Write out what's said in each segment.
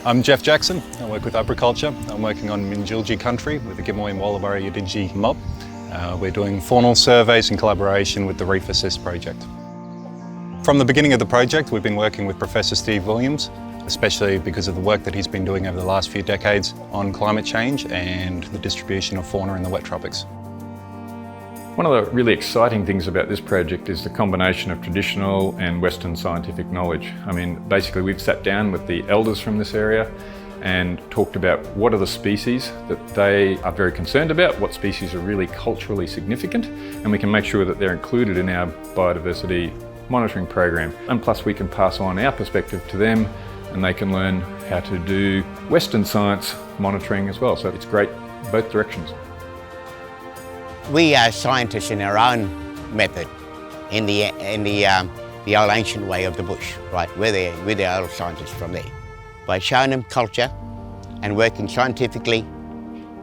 I'm Jeff Jackson. I work with Abriculture. I'm working on Minjilji country with the Gimoi and Wallabarri Yidinji mob. We're doing faunal surveys in collaboration with the Reef Assist project. From the beginning of the project, we've been working with Professor Steve Williams, especially because of the work that he's been doing over the last few decades on climate change and the distribution of fauna in the wet tropics. One of the really exciting things about this project is the combination of traditional and Western scientific knowledge. I mean, basically we've sat down with the elders from this area and talked about what are the species that they are very concerned about, what species are really culturally significant, and we can make sure that they're included in our biodiversity monitoring program. And plus we can pass on our perspective to them and they can learn how to do Western science monitoring as well. So it's great both directions. We are scientists in our own method, in the old ancient way of the bush, right? We're the old scientists from there. By showing them culture and working scientifically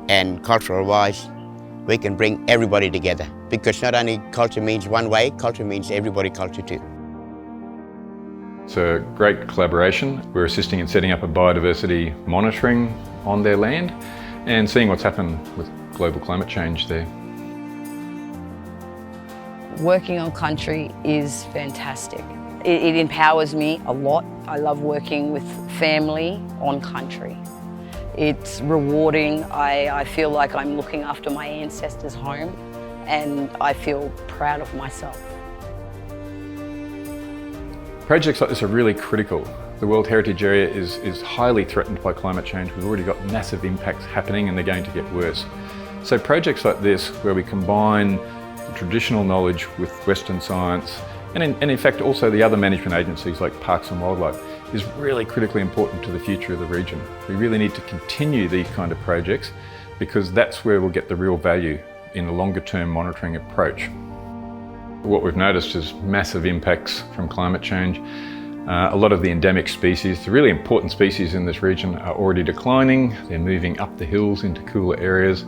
and cultural-wise, we can bring everybody together. Because not only culture means one way, culture means everybody culture too. It's a great collaboration. We're assisting in setting up a biodiversity monitoring on their land and seeing what's happened with global climate change there. Working on country is fantastic. It empowers me a lot. I love working with family on country. It's rewarding. I feel like I'm looking after my ancestors' home and I feel proud of myself. Projects like this are really critical. The World Heritage Area is highly threatened by climate change. We've already got massive impacts happening and they're going to get worse. So projects like this, where we combine traditional knowledge with Western science, and in fact also the other management agencies like Parks and Wildlife, is really critically important to the future of the region. We really need to continue these kind of projects because that's where we'll get the real value in the longer term monitoring approach. What we've noticed is massive impacts from climate change. A lot of the endemic species, the really important species in this region, are already declining. They're moving up the hills into cooler areas.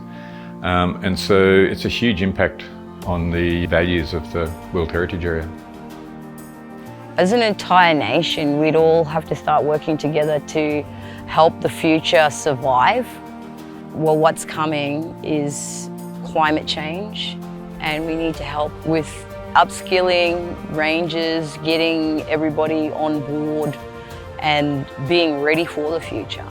And so it's a huge impact on the values of the World Heritage Area. As an entire nation, we'd all have to start working together to help the future survive. Well, what's coming is climate change, and we need to help with upskilling rangers, getting everybody on board and being ready for the future.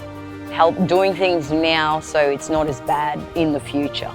Help doing things now so it's not as bad in the future.